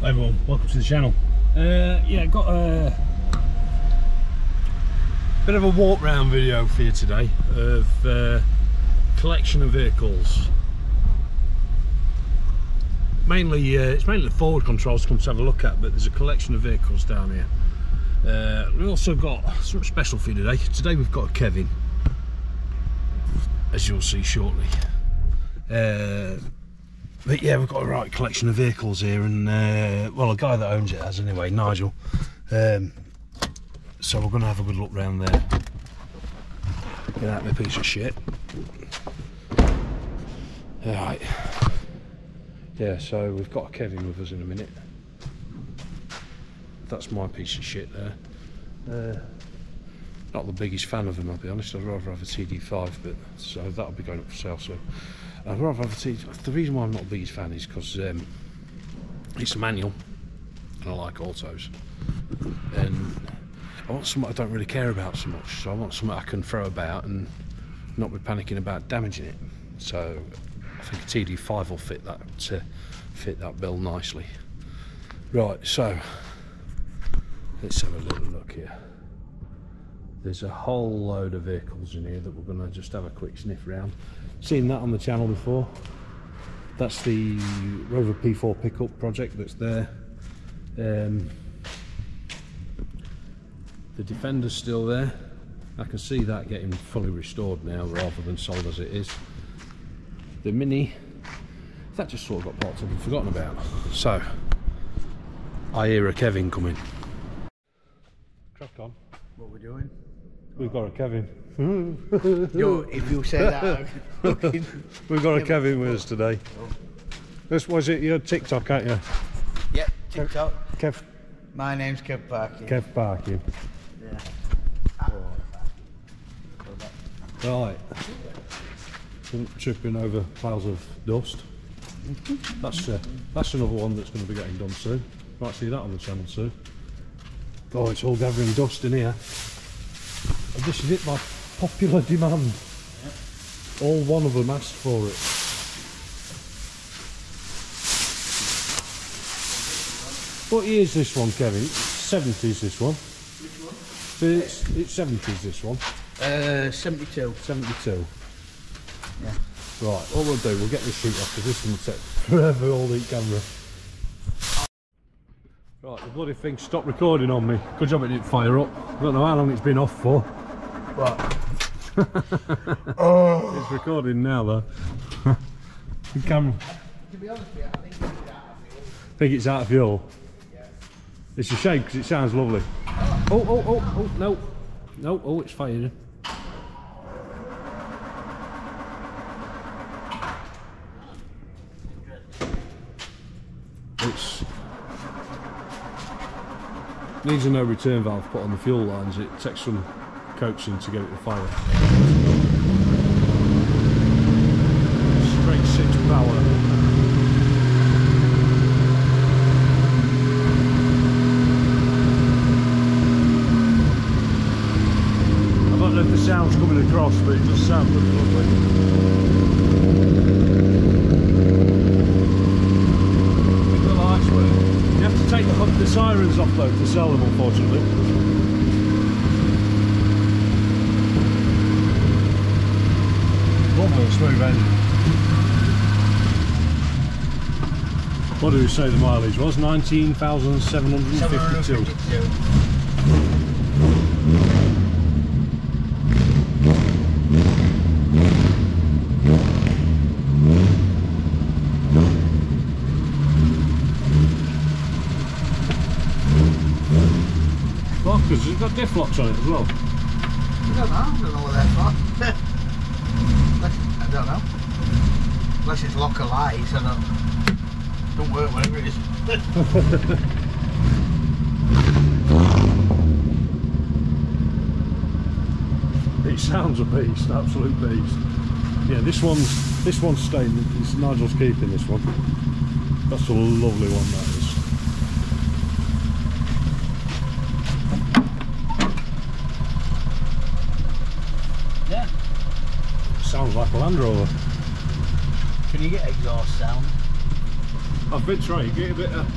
Hi everyone, welcome to the channel. Yeah, got a bit of a walk round video for you today of collection of vehicles. Mainly, it's mainly the forward controls to come to have a look at, but there's a collection of vehicles down here. We've also got something special for you today. Today we've got a Kevin, as you'll see shortly. But yeah, we've got a right collection of vehicles here, and well, a guy that owns it has anyway, Nigel. So we're going to have a good look round there. Get out of my piece of shit. Alright. Yeah, so we've got a Kevin with us in a minute. That's my piece of shit there. Not the biggest fan of them, I'll be honest. I'd rather have a TD5, but so that'll be going up for sale soon. I'd rather have a TD5. The reason why I'm not the biggest fan is because it's a manual, and I like autos, and I want something I don't really care about so much. So I want something I can throw about and not be panicking about damaging it. So I think a TD5 will fit that bill nicely. Right, so let's have a little look here. There's a whole load of vehicles in here that we're going to just have a quick sniff around. Seen that on the channel before. That's the Rover P4 pickup project that's there. The Defender's still there. I can see that getting fully restored now rather than sold as it is. The Mini, that just sort of got parked up and forgotten about. So, I hear a Kevin coming. Crack on. What we're doing? We've got a Kevin. No, if you say that, we've got a Kevin with us today. This was it, your TikTok, aren't you? Yep, TikTok. Kev. My name's Kev Parkin. Kev Parkin. Yeah. Right. Tripping over piles of dust. That's another one that's going to be getting done soon. Might see that on the channel soon. Oh, it's all gathering dust in here. And this is it by popular demand. Yep. All one of them asked for it. What year is this one, Kevin? It's 70s, this one. Which one? So it's 70s, this one. 72. 72. Yeah. Right, what we'll do, we'll get this sheet off because this will take forever, all the camera. Right, the bloody thing stopped recording on me. Good job it didn't fire up. I don't know how long it's been off for. What? Oh. It's recording now though. The camera. To be honest with you, I think it's out of fuel. Think it's out of fuel? Yeah. It's a shame because it sounds lovely. Oh, no. No, oh, it's firing. Needs a no return valve put on the fuel lines. It takes some coaxing to get it to fire. Straight 6 power. I don't know if the sound's coming across, but it does sound pretty lovely. You have to take the sirens off though to sell them, unfortunately. Lovely smooth engine. What did we say the mileage was? 19,752. Because it's got diff locks on it as well. I don't know what they're for. I don't know. Unless it's locker lights, I don't work, whatever it is. It sounds a beast, absolute beast. Yeah, this one's staying. Nigel's keeping this one. That's a lovely one, that is. Yeah. Sounds like a Land Rover. Can you get exhaust sound? I've been trying, get a bit of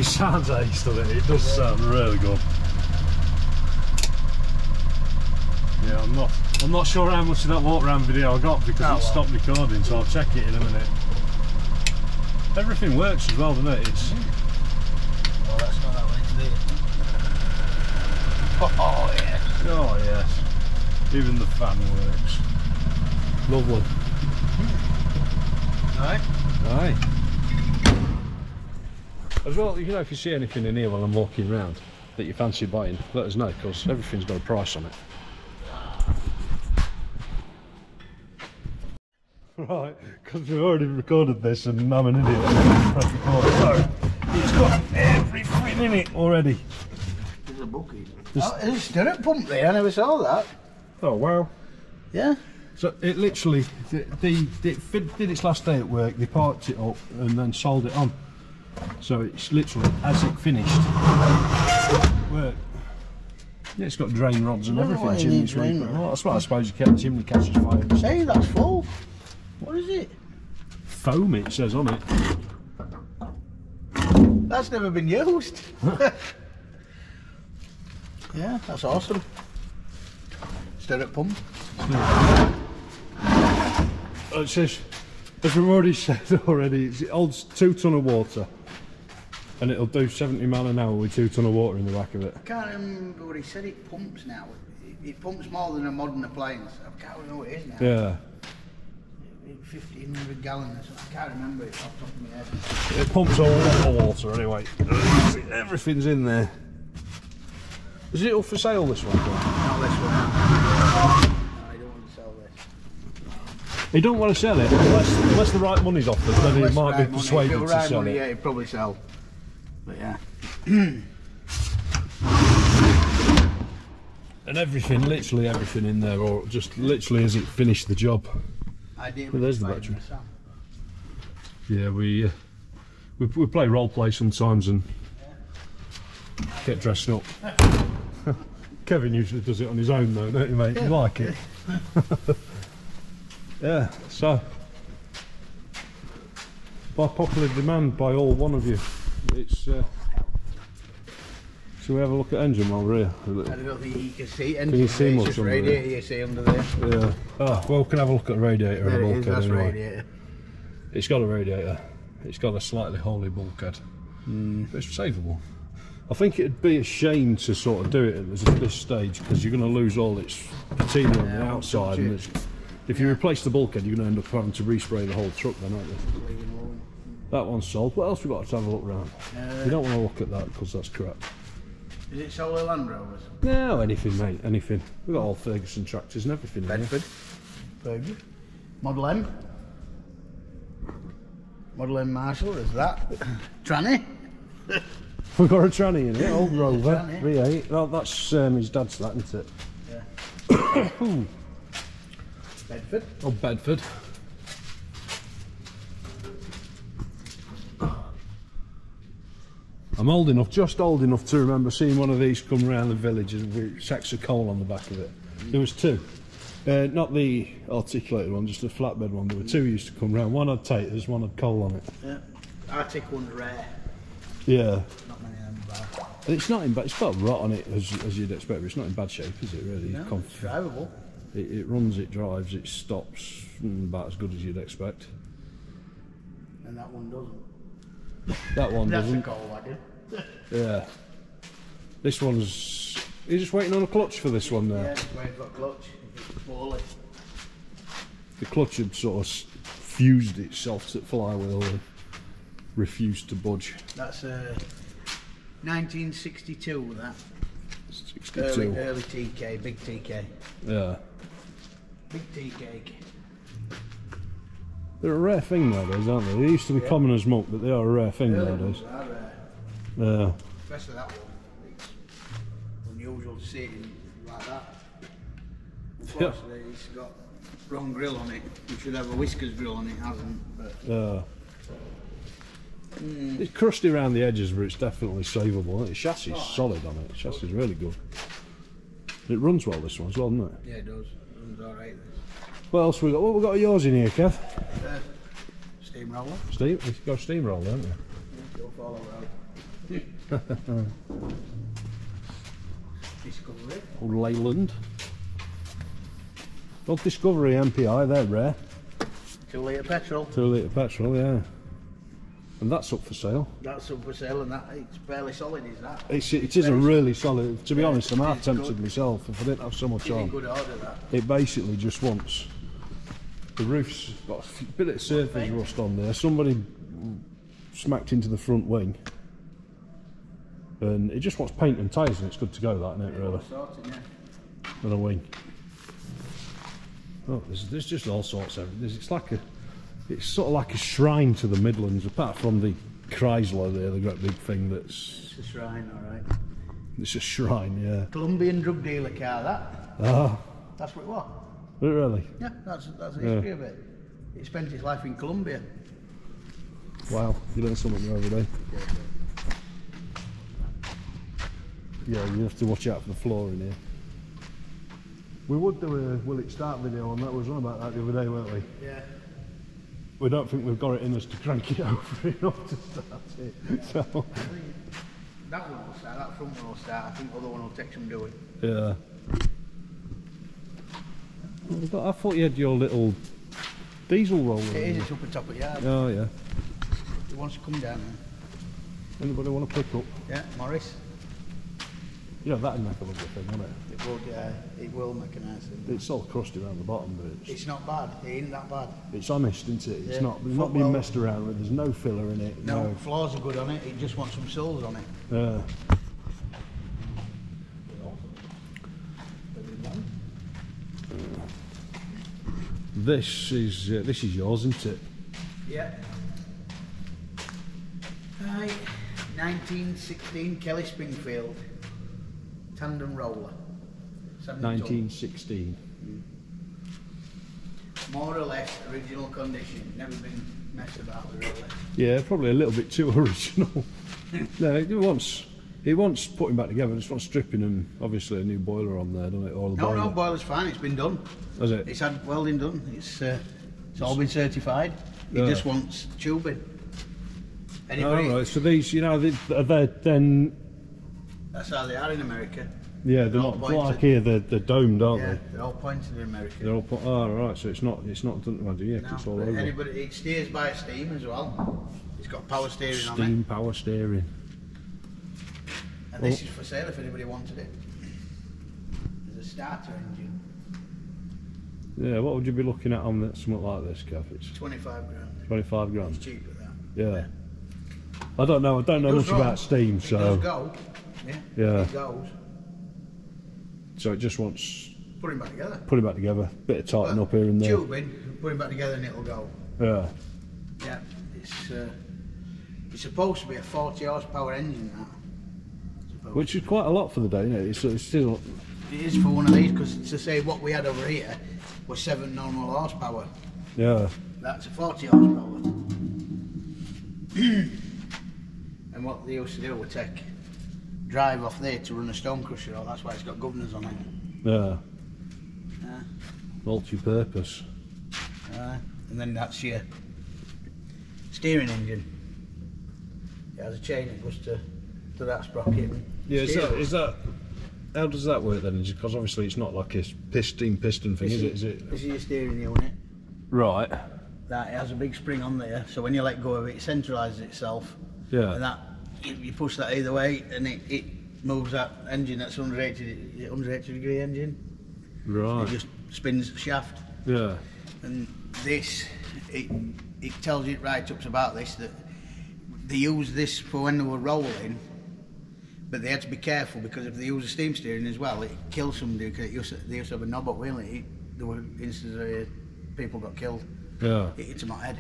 sounds ace, doesn't it? It does sound really good. Yeah, I'm not sure how much of that walk round video I got because it stopped recording, so I'll check it in a minute. Everything works as well, doesn't it? It's Well, that's not that way to do it. Oh yes. oh yes. Even the fan works. Lovely. Right. Aye. As well, you know, if you see anything in here while I'm walking around that you fancy buying, let us know, because everything's got a price on it. Right, because we've already recorded this and I'm an idiot. Press record. So, it's got everything in it already. There's a bucket. There's a stirrup pump there, I never saw that. Oh wow. Yeah. So it literally, it did its last day at work, they parked it up and then sold it on. So it's literally, as it finished work. Yeah, it's got drain rods and everything, chimney sweeper. Well, that's what I suppose you kept the chimney catches fire. Say, that's full. What is it? Foam, it says on it. That's never been used. Yeah, that's awesome. Stirrup pump. It says, as we've already said already, it holds 2 tonne of water. And it'll do 70 miles an hour with 2 tonne of water in the back of it. I can't remember what he said it pumps now. It pumps more than a modern appliance. I can't remember what it is now. Yeah. 1,500 gallons. I can't remember it off the top of my head. It pumps a lot of water anyway. Everything's in there. Is it up for sale, this one? Not this one. No, I don't want to sell this. You don't want to sell it unless the right money's offered, then it might be persuaded to sell it. Yeah, it'd probably sell. But yeah. And everything, literally everything in there, or just literally as it finished the job. Well, there's the battery. Yeah, we play role play sometimes and get dressed up. Kevin usually does it on his own though, don't you, mate? Yeah. You like it? Yeah, so by popular demand by all one of you, it's shall we have a look at engine while we're here? I don't think you can see it. Can you see much just under radiator you see under there. Yeah. Oh, well, we can have a look at the radiator. There and a it is, that's anyway. radiator. It's got a radiator. It's got a slightly holy bulkhead. But it's savable. I think it'd be a shame to sort of do it at this stage because you're going to lose all its patina on the outside. And if you replace the bulkhead, you're going to end up having to respray the whole truck then, aren't you? That one's sold. What else we got to have a look around? You don't want to look at that because that's crap. Is it solely Land Rovers? No, anything, mate, anything. We've got all Ferguson tractors and everything. Bedford. Very good. Model M. Model M Marshall, there's that. Tranny. We've got a tranny in it, old Rover, V8. Well, that's his dad's, that, isn't it? Yeah. Bedford. Oh, Bedford. I'm old enough, just old enough to remember seeing one of these come around the village with sacks of coal on the back of it. There was 2. Not the articulated one, just a flatbed one. There were 2 used to come round. One had taters, one had coal on it. Yeah. Arctic one's rare. Yeah. Not many of them bad. It's not in bad. It's got rot on it as you'd expect, but it's not in bad shape, is it? Really? No, it's drivable. It runs, it drives, it stops, about as good as you'd expect. And that one doesn't. That one That's doesn't. a coal wagon. Yeah. This one's. You're just waiting on a clutch for this one now. Yeah, just waiting for a clutch. If it's poorly. The clutch had sort of fused itself to the flywheel and refused to budge. That's 1962, that. 62. Early TK, big TK. Yeah. Big tea cake. They're a rare thing nowadays, aren't they? They used to be common as muck, but they are a rare thing nowadays. Yeah. Especially that one. It's unusual to see it like that. Unfortunately, it's got wrong grill on it. It should have a whiskers grill on it, hasn't. But Yeah. It's crusty around the edges, but it's definitely savable. The chassis is solid on it. The chassis is really good. It runs well, this one as well, doesn't it? yeah, it does. It runs alright. What else we got? What we got of yours in here, Kev? Steamroller. Steam? You've got a steamroller, haven't you? Go follow road. Discovery. Old Leyland. Old Discovery MPI, they're rare. 2 litre petrol. 2 litre petrol, yeah. And that's up for sale. That's up for sale, and that it's fairly solid, is that? It is a really solid. To be honest, I'm half tempted myself if I didn't have so much It's in on. good order, that. It basically just wants. The roof's got a bit of surface rust on there. Somebody smacked into the front wing. And it just wants paint and tyres, and it's good to go, that, isn't it, really? Sorting, yeah. And a wing. Oh, there's just all sorts of. It's sort of like a shrine to the Midlands, apart from the Chrysler there, the great big thing that's. It's a shrine, alright. It's a shrine, yeah. Colombian drug dealer car, that. Ah, That's what it was. really? Yeah, that's the history of it. It spent its life in Colombia. Wow, you learn something new every day. Yeah, you have to watch out for the floor in here. We would do a will it start video on that. We was on about that the other day, weren't we? Yeah. We don't think we've got it in us to crank it over enough to start it. Yeah. So, I think that one will start, that front one will start. I think the other one will take some doing. yeah. I thought you had your little diesel roller. It is, it's up the top of the yard. Oh, yeah. It wants to come down there. Anybody want to pick up? Yeah, Morris. Yeah, that'd make a lovely thing, wouldn't It will make a nice thing. it? It's all crusty around the bottom, but It's not bad, it ain't that bad. it's honest, isn't it? It's Yeah. not being messed around with. There's no filler in it. No, floors are good on it, it just wants some soles on it. Yeah. This is yours, isn't it? Yeah. Right, 1916 Kelly Springfield tandem roller. 7 ton. 1916. More or less original condition, never been messed about with really. Yeah, probably a little bit too original. No, it wants putting back together. It just wants stripping and obviously a new boiler on there, doesn't it? Or the boiler. No, boiler's fine, it's been done. Has it? It's had welding done, it's all been certified. It just wants tubing. Anybody, Oh, right. So these, they're then. that's how they are in America. Yeah, they're not like here. They're domed, aren't Yeah, they? they're all pointed in America. They're all. Oh, right. So it's not. Yeah, 'cause it's all but over. it steers by steam as well. It's got power steering on Steam power steering. it. And this is for sale if anybody wanted it. There's a starter engine. Yeah, what would you be looking at on something like this, Gav? It's 25 grand. 25 grand. It's cheap at that. Yeah. I don't know much about steam, It so. does go. Yeah. It goes. So it just wants Put it back together. putting back together, bit of tightening up here and there. Tubing, put it back together and it'll go. Yeah. Yeah. It's supposed to be a 40 horsepower engine, that. Which is quite a lot for the day, isn't it? It's still. It is for one of these, because to say what we had over here was 7 normal horsepower. Yeah. That's a 40 horsepower. And what they used to do was take drive off there to run a stone crusher, or that's why it's got governors on it. Yeah. Yeah. Multi-purpose. And then that's your steering engine. It has a chain that goes to that sprocket. Yeah, is that how does that work then? Because obviously it's not like a piston thing, is it? This is your steering unit. Right. That it has a big spring on there, so when you let go of it, it centralises itself. Yeah. And that you push that either way, and it moves that engine. That's 180 degree engine. Right. It just spins the shaft. Yeah. And this, it tells you right up to about this that they use this for when they were rolling, but they had to be careful because if they use the steam steering as well, it kills somebody because they used to have a knob up wheel. There were instances where people got killed. Yeah. It hits them on the head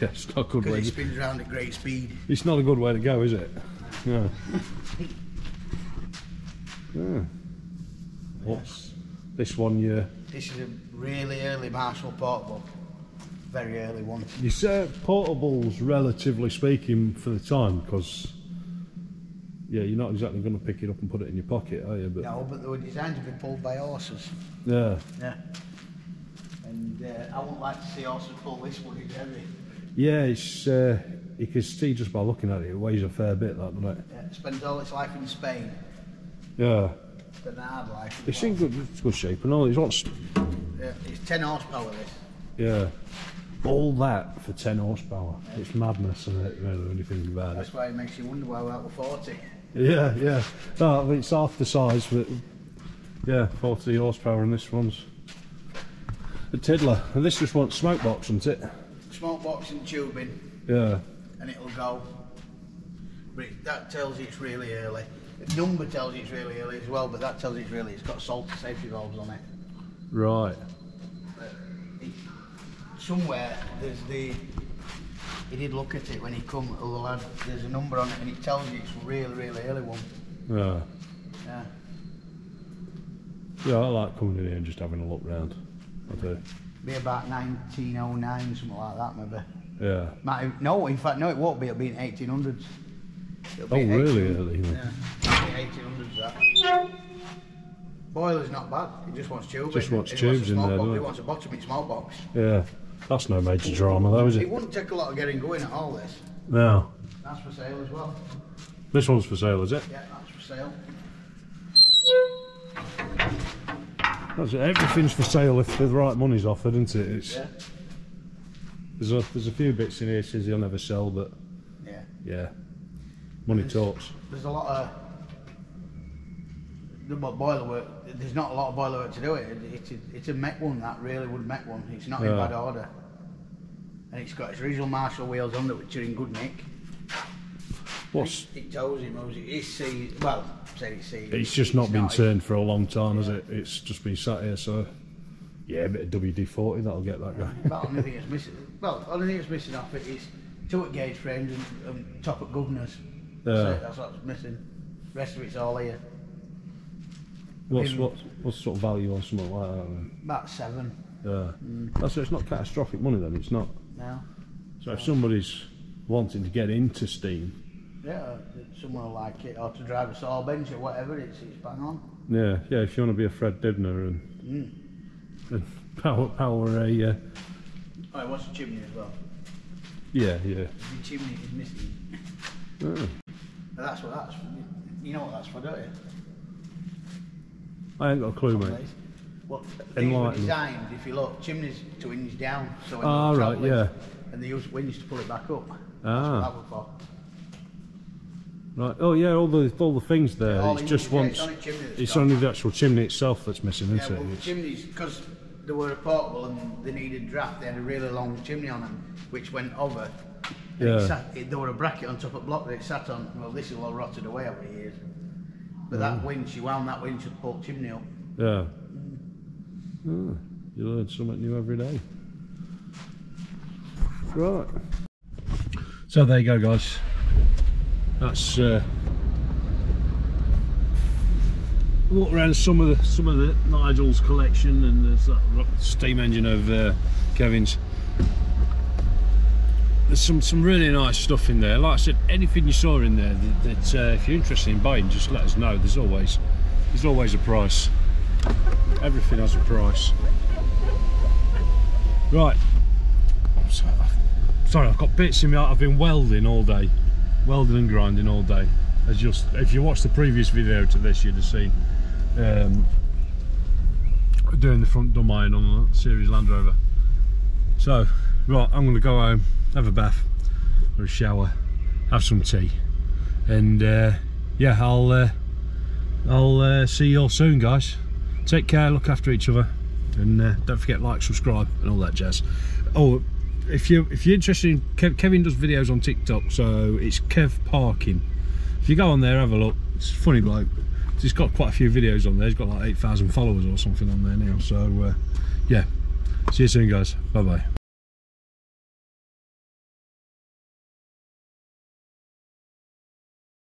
Yeah, it's not a good way. because it spins around at great speed. It's not a good way to go, is it? Yeah. Yeah. What's this one? This is a really early Marshall portable, very early one. You say portables, relatively speaking, for the time, because yeah, you're not exactly going to pick it up and put it in your pocket, are you? But No, but they were designed to be pulled by horses. yeah. Yeah. And I wouldn't like to see horses pull this one, it's heavy. Yeah, it's you can see just by looking at it, it weighs a fair bit, that, doesn't it? Yeah, it spends all its life in Spain. Yeah. It's been a hard life. It's in good shape and all. It's what's. Yeah, it's 10 horsepower this. Yeah. All that for 10 horsepower. Yeah. It's madness, isn't it, really, when you think about it. That's why it makes you wonder why we're out with 40. Yeah, yeah. No, it's half the size, but yeah, 40 horsepower, and this one's a tiddler. And this just wants smoke box, isn't it? Smoke box and tubing. Yeah. And it'll go. But that tells you it's really early. The number tells you it's really early as well, but that tells you it's really. It's got salter safety valves on it. Right. Somewhere there's the. He did look at it when he come. The lad, there's a number on it, and it tells you it's a really, really early one. Yeah. Yeah. Yeah, I like coming in here and just having a look round. I do. Be about 1909, something like that, maybe. Yeah. No, in fact, no, it won't be. It'll be in 1800s. Oh, really early? Yeah. 1800s that. Boiler's not bad. It just wants tubes. Just wants tubes in there, doesn't it? It wants a bottom in small box. Yeah. That's no major drama, though, is it? It wouldn't take a lot of getting going at all. This. No. That's for sale as well. This one's for sale, is it? Yeah, that's for sale. That's it. Everything's for sale if the right money's offered, isn't it? It's, yeah. There's a few bits in here says he'll never sell, but yeah, yeah, money talks. There's a lot of boiler work. There's not a lot of boiler work to do it. It's a mech one, that really would mech one. It's not in bad order, and it's got its original Marshall wheels under, which are in good nick. What's it tows him? It's seized. Well, say it's seized. It's just not been turned for a long time, has it? It's just been sat here, so yeah, a bit of WD-40 that'll get that guy. About the only thing that's missing. Well, the only thing that's missing off it is 2 gauge frames and top up governors. That's what's missing. The rest of it's all here. What's sort of value on something like that then? About 7. Yeah. That's it's not catastrophic money then. It's not. No. So if somebody's wanting to get into steam. Yeah, someone will like it, or to drive a saw bench or whatever. It's bang on. Yeah, yeah. If you want to be a Fred Dibner and power a. Oh, it wants a chimney as well. Yeah, yeah. The chimney is missing. Oh. But that's what that's. You know what that's for, don't you? I ain't got a clue, mate. Well, things were designed, if you look, chimneys to hinge down. So when right, yeah. And they use wings to pull it back up. That's what that was for. Right. Oh yeah, all the things there. Yeah, it's just once. It's only the actual chimney itself that's missing, isn't it? Well, chimneys, because they were portable and they needed draft. They had a really long chimney on them, which went over. Yeah. There were a bracket on top of block that it sat on. Well, this has all rotted away over the years. But that winch, you wound that winch and pulled the chimney up. Yeah. Oh, you learn something new every day. Right. So there you go, guys. That's walk around some of the Nigel's collection, and there's that steam engine of Kevin's. There's some really nice stuff in there. Like I said, anything you saw in there that if you're interested in buying, just let us know. There's always a price. Everything has a price. Right. I'm sorry, I've got bits in me. I've been welding all day. Welding and grinding all day. If you watched the previous video to this, you'd have seen doing the front dumb iron on a series Land Rover. So right, I'm going to go home, have a bath or a shower, have some tea, and yeah, I'll see you all soon, guys. Take care, look after each other, and don't forget like, subscribe and all that jazz. Oh, if you're interested in Kevin does videos on TikTok, so it's Kev Parking. If you go on there, have a look. It's a funny bloke. He's got quite a few videos on there. He's got like 8,000 followers or something on there now. So yeah, see you soon, guys. Bye bye.